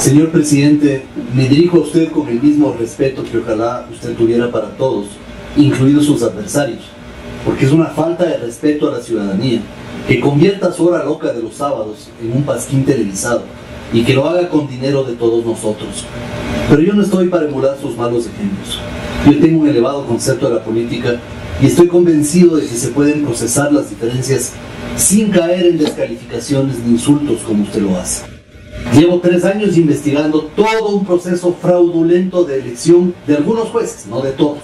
Señor presidente, me dirijo a usted con el mismo respeto que ojalá usted tuviera para todos, incluidos sus adversarios, porque es una falta de respeto a la ciudadanía que convierta su hora loca de los sábados en un pasquín televisado y que lo haga con dinero de todos nosotros. Pero yo no estoy para emular sus malos ejemplos. Yo tengo un elevado concepto de la política y estoy convencido de que se pueden procesar las diferencias sin caer en descalificaciones ni insultos como usted lo hace. Llevo 3 años investigando todo un proceso fraudulento de elección de algunos jueces, no de todos,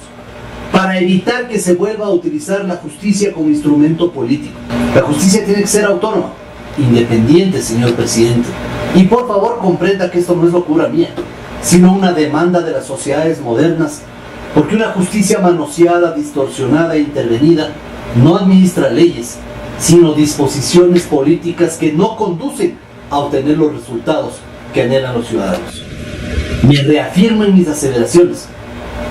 para evitar que se vuelva a utilizar la justicia como instrumento político. La justicia tiene que ser autónoma, independiente, señor presidente. Y por favor comprenda que esto no es locura mía, sino una demanda de las sociedades modernas, porque una justicia manoseada, distorsionada e intervenida no administra leyes, sino disposiciones políticas que no conducen a obtener los resultados que anhelan los ciudadanos. Me reafirmo en mis aseveraciones.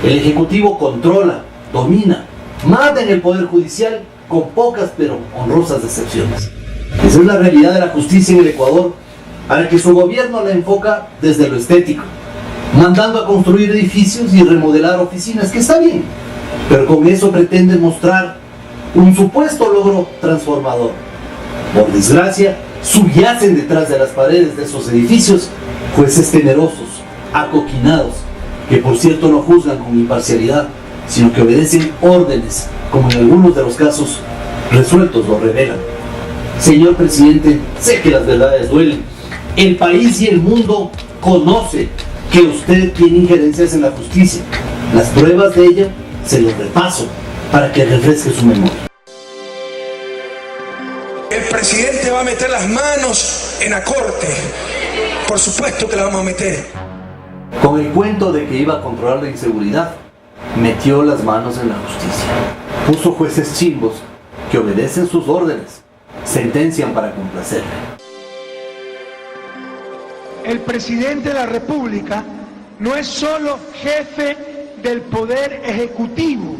El Ejecutivo controla, domina, manda en el Poder Judicial con pocas pero honrosas excepciones. Esa es la realidad de la justicia en el Ecuador, a la que su gobierno la enfoca desde lo estético, mandando a construir edificios y remodelar oficinas, que está bien, pero con eso pretende mostrar un supuesto logro transformador. Por desgracia, subyacen detrás de las paredes de esos edificios jueces temerosos, acoquinados, que por cierto no juzgan con imparcialidad, sino que obedecen órdenes, como en algunos de los casos resueltos lo revelan. Señor presidente, sé que las verdades duelen. El país y el mundo conoce que usted tiene injerencias en la justicia. Las pruebas de ello se los repaso para que refresque su memoria. El presidente va a meter las manos en la corte. Por supuesto que la vamos a meter. Con el cuento de que iba a controlar la inseguridad, metió las manos en la justicia. Puso jueces chimbos que obedecen sus órdenes, sentencian para complacerle. El presidente de la República no es solo jefe del Poder Ejecutivo,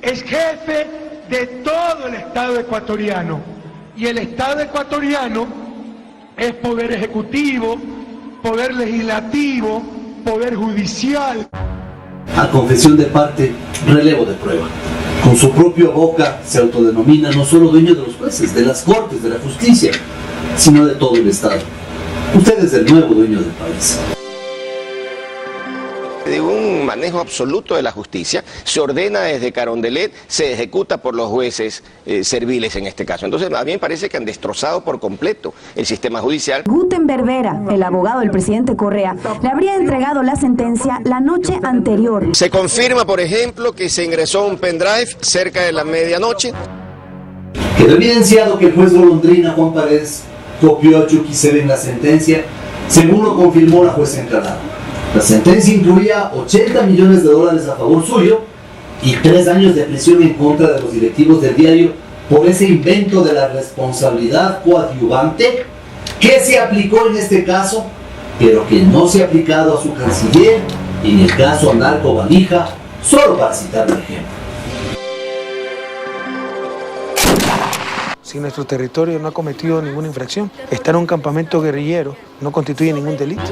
es jefe de todo el Estado ecuatoriano. Y el Estado ecuatoriano es Poder Ejecutivo, Poder Legislativo, Poder Judicial. A confesión de parte, relevo de prueba. Con su propia boca se autodenomina no solo dueño de los jueces, de las cortes, de la justicia, sino de todo el Estado. Usted es el nuevo dueño del país. De un manejo absoluto de la justicia, se ordena desde Carondelet, se ejecuta por los jueces serviles en este caso. Entonces a mí me parece que han destrozado por completo el sistema judicial. Gutenberg Vera, el abogado del presidente Correa, le habría entregado la sentencia la noche anterior. Se confirma, por ejemplo, que se ingresó un pendrive cerca de la medianoche. Quedó evidenciado que el juez Golondrina Juan Paredes copió a Chucky Seven la sentencia, según lo confirmó la jueza encargada. La sentencia incluía $80 millones a favor suyo y 3 años de prisión en contra de los directivos del diario por ese invento de la responsabilidad coadyuvante que se aplicó en este caso, pero que no se ha aplicado a su canciller en el caso Narco Valija, solo para citar un ejemplo. Si nuestro territorio no ha cometido ninguna infracción, estar en un campamento guerrillero no constituye ningún delito.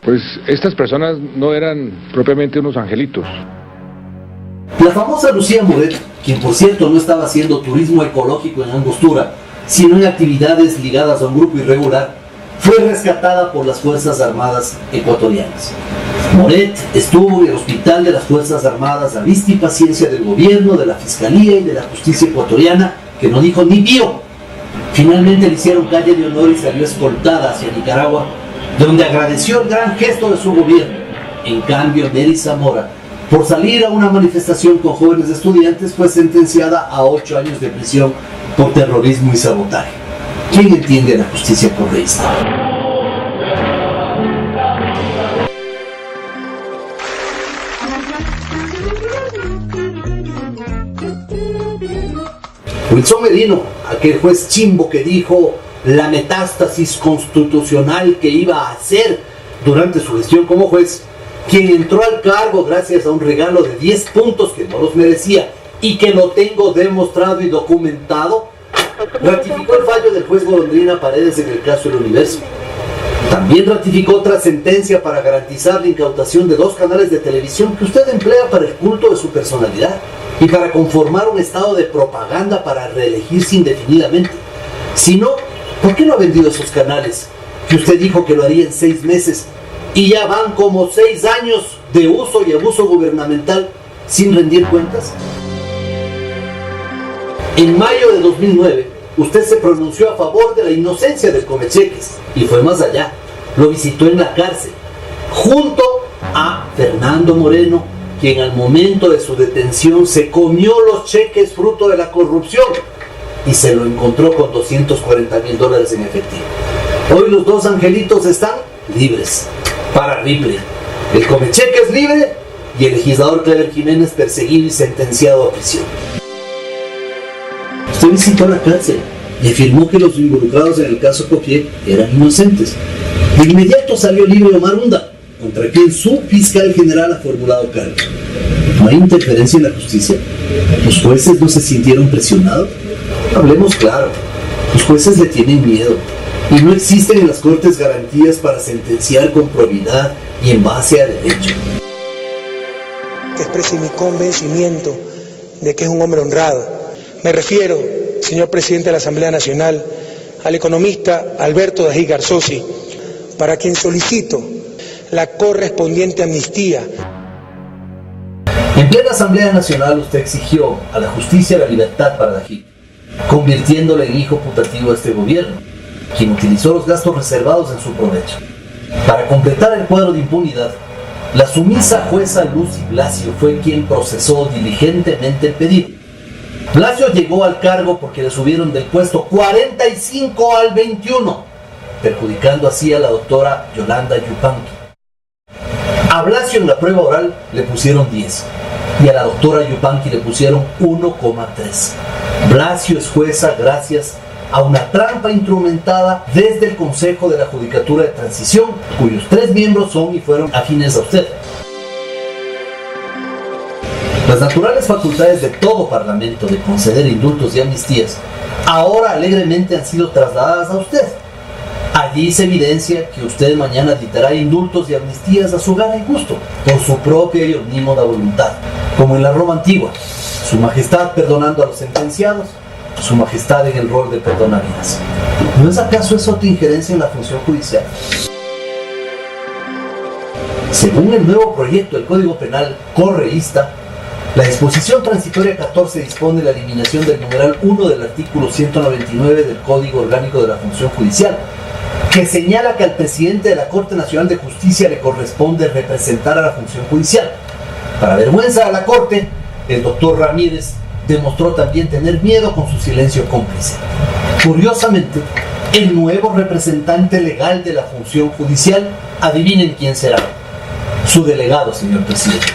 Pues estas personas no eran propiamente unos angelitos. La famosa Lucía Moret, quien por cierto no estaba haciendo turismo ecológico en Angostura, sino en actividades ligadas a un grupo irregular, fue rescatada por las Fuerzas Armadas ecuatorianas. Moret estuvo en el hospital de las Fuerzas Armadas a vista y paciencia del gobierno, de la Fiscalía y de la Justicia ecuatoriana, que no dijo ni pío. Finalmente le hicieron calle de honor y salió escoltada hacia Nicaragua, donde agradeció el gran gesto de su gobierno. En cambio, Mary Zamora, por salir a una manifestación con jóvenes estudiantes, fue sentenciada a 8 años de prisión por terrorismo y sabotaje. ¿Quién entiende la justicia correísta? Wilson Merino, aquel juez chimbo que dijo la metástasis constitucional que iba a hacer durante su gestión como juez, quien entró al cargo gracias a un regalo de 10 puntos que no los merecía y que lo tengo demostrado y documentado, ratificó el fallo del juez Golondrina Paredes en el caso El Universo. También ratificó otra sentencia para garantizar la incautación de 2 canales de televisión que usted emplea para el culto de su personalidad y para conformar un estado de propaganda para reelegirse indefinidamente. Si no, ¿por qué no ha vendido esos canales que usted dijo que lo haría en 6 meses y ya van como 6 años de uso y abuso gubernamental sin rendir cuentas? En mayo de 2009, usted se pronunció a favor de la inocencia del Comecheques y fue más allá. Lo visitó en la cárcel, junto a Fernando Moreno, quien al momento de su detención se comió los cheques fruto de la corrupción y se lo encontró con $240,000 en efectivo. Hoy los 2 angelitos están libres, para Ripley. El Comecheques libre y el legislador Clever Jiménez perseguido y sentenciado a prisión. Usted visitó la cárcel y afirmó que los involucrados en el caso Copié eran inocentes. De inmediato salió libre Omar Hunda, contra quien su fiscal general ha formulado cargo. ¿No hay interferencia en la justicia? ¿Los jueces no se sintieron presionados? Hablemos claro, los jueces le tienen miedo y no existen en las cortes garantías para sentenciar con probidad y en base a derecho. Que exprese mi convencimiento de que es un hombre honrado. Me refiero, señor presidente de la Asamblea Nacional, al economista Alberto Dají Garzosi, para quien solicito la correspondiente amnistía. En plena Asamblea Nacional usted exigió a la justicia la libertad para Dají, convirtiéndole en hijo putativo de este gobierno, quien utilizó los gastos reservados en su provecho. Para completar el cuadro de impunidad, la sumisa jueza Lucy Blasio fue quien procesó diligentemente el pedido. Blasio llegó al cargo porque le subieron del puesto 45 al 21, perjudicando así a la doctora Yolanda Yupanqui. A Blasio en la prueba oral le pusieron 10 y a la doctora Yupanqui le pusieron 1,3. Blasio es jueza gracias a una trampa instrumentada desde el Consejo de la Judicatura de Transición, cuyos 3 miembros son y fueron afines a usted. Las naturales facultades de todo parlamento de conceder indultos y amnistías ahora alegremente han sido trasladadas a usted. Allí se evidencia que usted mañana dictará indultos y amnistías a su gana y gusto, por su propia y omnímoda voluntad, como en la Roma antigua, su majestad perdonando a los sentenciados, su majestad en el rol de perdonavidas. ¿No es acaso eso otra injerencia en la función judicial? Según el nuevo proyecto del Código Penal correísta, la disposición transitoria 14 dispone la eliminación del numeral 1 del artículo 199 del Código Orgánico de la Función Judicial, que señala que al presidente de la Corte Nacional de Justicia le corresponde representar a la función judicial. Para vergüenza de la Corte, el doctor Ramírez demostró también tener miedo con su silencio cómplice. Curiosamente, el nuevo representante legal de la función judicial, adivinen quién será. Su delegado, señor presidente.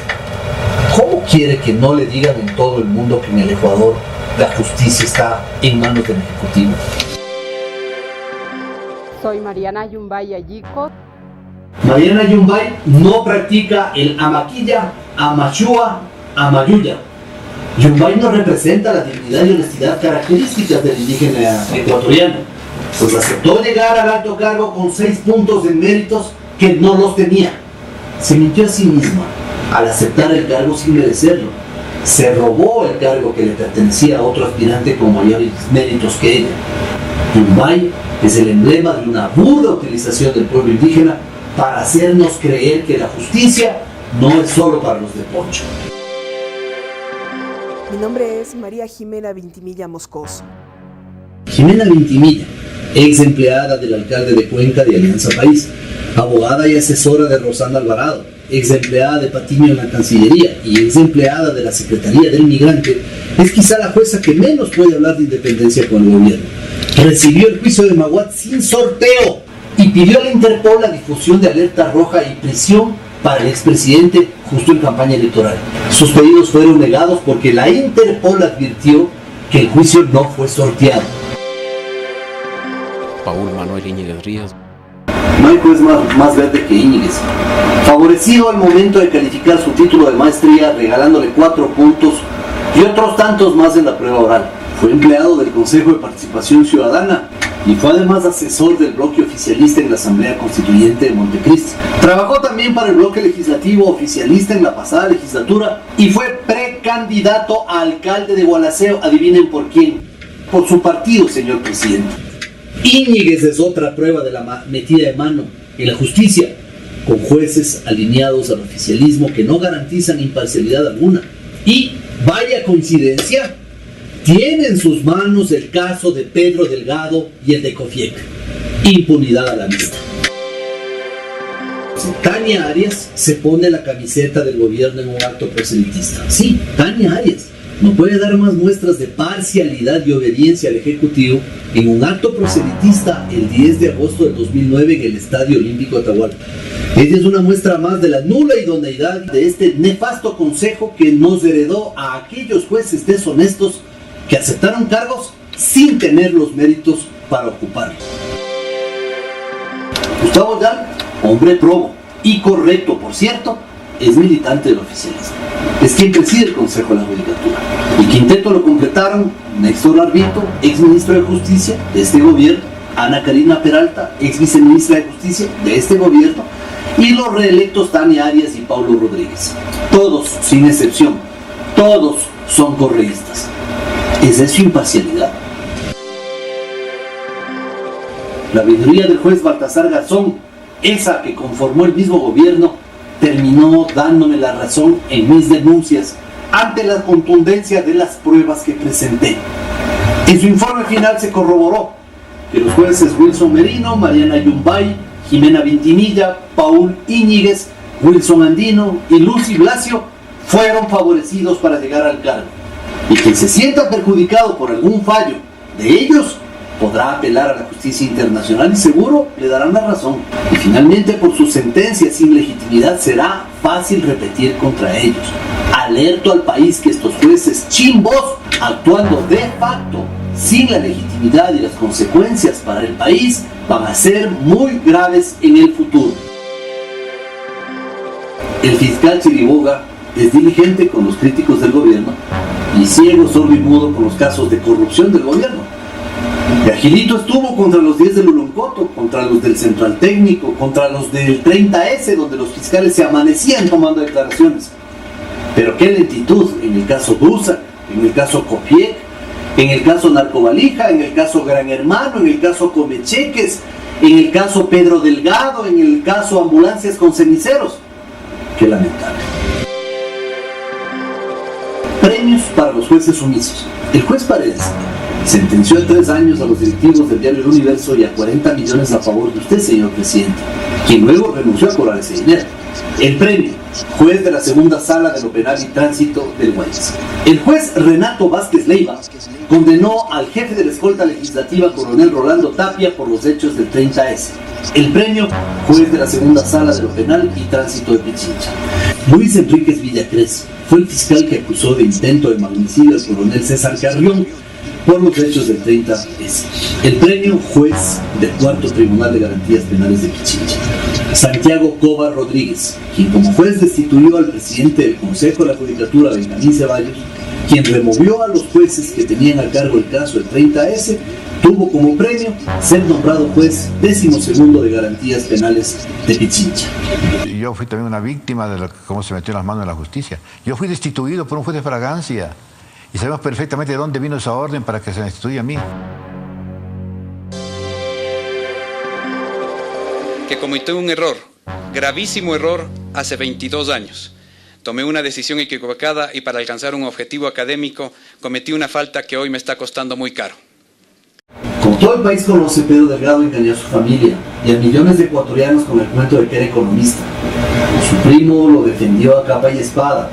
¿Cómo quiere que no le digan en todo el mundo que en el Ecuador la justicia está en manos del Ejecutivo? Soy Mariana Yumbay Ayiko. Mariana Yumbay no practica el amaquilla, amachúa, amayuya. Yumbay no representa la dignidad y honestidad características del indígena ecuatoriano, pues aceptó llegar al alto cargo con 6 puntos de méritos que no los tenía. Se mintió a sí misma al aceptar el cargo sin merecerlo. Se robó el cargo que le pertenecía a otro aspirante con mayores méritos que ella. Yumbay es el emblema de una burda utilización del pueblo indígena para hacernos creer que la justicia no es solo para los de Poncho. Mi nombre es María Jimena Vintimilla Moscoso. Jimena Vintimilla, ex empleada del alcalde de Cuenca de Alianza País, abogada y asesora de Rosana Alvarado, ex empleada de Patiño en la Cancillería y ex empleada de la Secretaría del Migrante, es quizá la jueza que menos puede hablar de independencia con el gobierno. Recibió el juicio de Maguad sin sorteo y pidió a la Interpol la difusión de alerta roja y prisión para el expresidente justo en campaña electoral. Sus pedidos fueron negados porque la Interpol advirtió que el juicio no fue sorteado. Paul Manuel Íñiguez Ríos. Maico es más verde que Íñiguez. Favorecido al momento de calificar su título de maestría, regalándole 4 puntos y otros tantos más en la prueba oral. fue empleado del Consejo de Participación Ciudadana y fue además asesor del bloque oficialista en la Asamblea Constituyente de Montecristi. Trabajó también para el bloque legislativo oficialista en la pasada legislatura y fue precandidato a alcalde de Gualaceo. Adivinen por quién. Por su partido, señor presidente. Íñiguez es otra prueba de la metida de mano en la justicia, con jueces alineados al oficialismo que no garantizan imparcialidad alguna. Y, vaya coincidencia, tiene en sus manos el caso de Pedro Delgado y el de Cofiec. Impunidad a la vista. Tania Arias se pone la camiseta del gobierno en un acto proselitista. Sí, Tania Arias no puede dar más muestras de parcialidad y obediencia al Ejecutivo en un acto proselitista el 10 de agosto del 2009 en el Estadio Olímpico Atahualpa. Esta es una muestra más de la nula idoneidad de este nefasto consejo que nos heredó a aquellos jueces deshonestos que aceptaron cargos sin tener los méritos para ocuparlos. Gustavo Gal, hombre probo y correcto, por cierto, es militante del oficialismo. Es quien preside el Consejo de la Judicatura. El quinteto lo completaron Néstor Arbito, ex ministro de Justicia de este gobierno, Ana Karina Peralta, ex viceministra de Justicia de este gobierno, y los reelectos Tania Arias y Paulo Rodríguez. Todos, sin excepción, todos son correístas. ¿Es eso imparcialidad? La veeduría del juez Baltasar Garzón, esa que conformó el mismo gobierno, terminó dándome la razón en mis denuncias ante la contundencia de las pruebas que presenté. En su informe final se corroboró que los jueces Wilson Merino, Mariana Yumbay, Jimena Vintimilla, Paul Íñiguez, Wilson Andino y Lucy Blasio fueron favorecidos para llegar al cargo. Y quien se sienta perjudicado por algún fallo de ellos podrá apelar a la justicia internacional y seguro le darán la razón. Y finalmente, por su sentencia sin legitimidad será fácil repetir contra ellos. Alerto al país que estos jueces chimbos, actuando de facto sin la legitimidad y las consecuencias para el país, van a ser muy graves en el futuro. El fiscal Chiriboga es diligente con los críticos del gobierno y ciego, sordo y mudo con los casos de corrupción del gobierno. Y Agilito estuvo contra los 10 del Uluncoto, contra los del Central Técnico, contra los del 30S, donde los fiscales se amanecían tomando declaraciones. Pero qué lentitud en el caso Dusa, en el caso Copiec, en el caso Narcovalija, en el caso Gran Hermano, en el caso Comecheques, en el caso Pedro Delgado, en el caso Ambulancias con Ceniceros. Qué lamentable. Premios para los jueces sumisos. El juez Paredes sentenció a 3 años a los directivos del diario El Universo y a 40 millones a favor de usted, señor presidente, quien luego renunció a cobrar ese dinero. El premio, juez de la segunda sala de lo penal y tránsito del Guayas. El juez Renato Vázquez Leiva condenó al jefe de la escolta legislativa, coronel Rolando Tapia, por los hechos del 30S. El premio, juez de la segunda sala de lo penal y tránsito de Pichincha. Luis Enríquez Villacrés fue el fiscal que acusó de intento de magnicidio al coronel César Carrión por los hechos del 30S. El premio, juez del cuarto Tribunal de Garantías Penales de Pichincha. Santiago Cova Rodríguez, quien como juez destituyó al presidente del Consejo de la Judicatura, Benjamín Ceballos, quien removió a los jueces que tenían a cargo el caso del 30S, tuvo como premio ser nombrado juez 12º de Garantías Penales de Pichincha. Yo fui también una víctima de cómo se metió en las manos de la justicia. Yo fui destituido por un juez de fragancia y sabemos perfectamente de dónde vino esa orden para que se me destituya a mí. Que cometí un error, gravísimo error, hace 22 años. Tomé una decisión equivocada y para alcanzar un objetivo académico cometí una falta que hoy me está costando muy caro. Como todo el país conoce, Pedro Delgado engañó a su familia y a millones de ecuatorianos con el cuento de que era economista. Su primo lo defendió a capa y espada,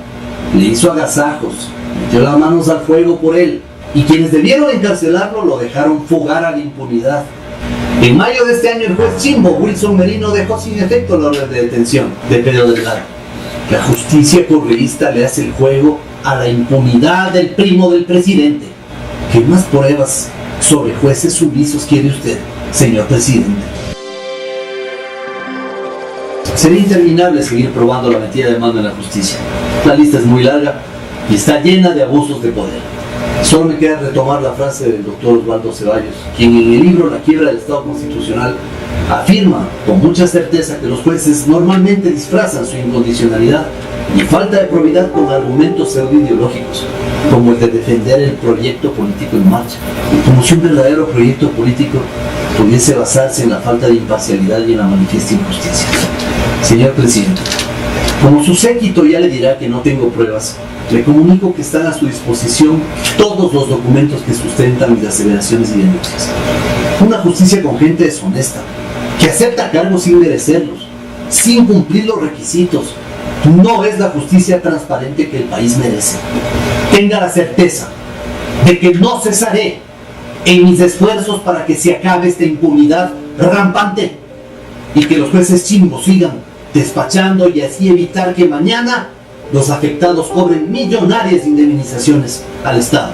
le hizo agasajos, metió las manos al fuego por él, y quienes debieron encarcelarlo lo dejaron fugar a la impunidad. En mayo de este año el juez Chimbo Wilson Merino dejó sin efecto la orden de detención de Pedro Delgado. La justicia correísta le hace el juego a la impunidad del primo del presidente. ¿Qué más pruebas sobre jueces sumisos quiere usted, señor presidente? Sería interminable seguir probando la metida de mano en la justicia. La lista es muy larga y está llena de abusos de poder. Solo me queda retomar la frase del doctor Osvaldo Ceballos, quien en el libro La quiebra del Estado Constitucional afirma con mucha certeza que los jueces normalmente disfrazan su incondicionalidad y falta de probidad con argumentos pseudoideológicos, como el de defender el proyecto político en marcha, como si un verdadero proyecto político pudiese basarse en la falta de imparcialidad y en la manifiesta injusticia. Señor presidente, como su séquito ya le dirá que no tengo pruebas, le comunico que están a su disposición todos los documentos que sustentan mis aseveraciones y denuncias. Una justicia con gente deshonesta, que acepta cargos sin merecerlos, sin cumplir los requisitos, no es la justicia transparente que el país merece. Tenga la certeza de que no cesaré en mis esfuerzos para que se acabe esta impunidad rampante y que los jueces chimbos sigan despachando y así evitar que mañana los afectados cobren millonarias indemnizaciones al Estado.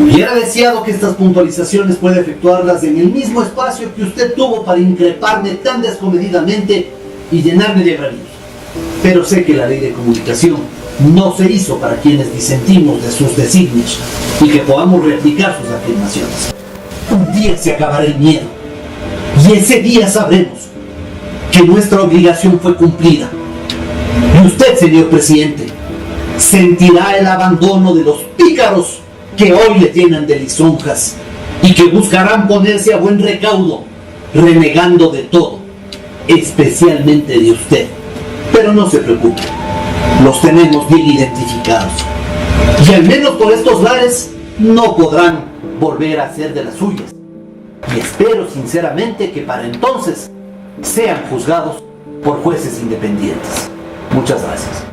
Hubiera deseado que estas puntualizaciones pueda efectuarlas en el mismo espacio que usted tuvo para increparme tan descomedidamente y llenarme de agravios. Pero sé que la ley de comunicación no se hizo para quienes disentimos de sus designios y que podamos replicar sus afirmaciones. Un día se acabará el miedo y ese día sabremos que nuestra obligación fue cumplida. Y usted, señor presidente, sentirá el abandono de los pícaros que hoy le llenan de lisonjas y que buscarán ponerse a buen recaudo, renegando de todo, especialmente de usted. Pero no se preocupe, los tenemos bien identificados. Y al menos por estos lares no podrán volver a hacer de las suyas. Y espero sinceramente que para entonces sean juzgados por jueces independientes. Muchas gracias.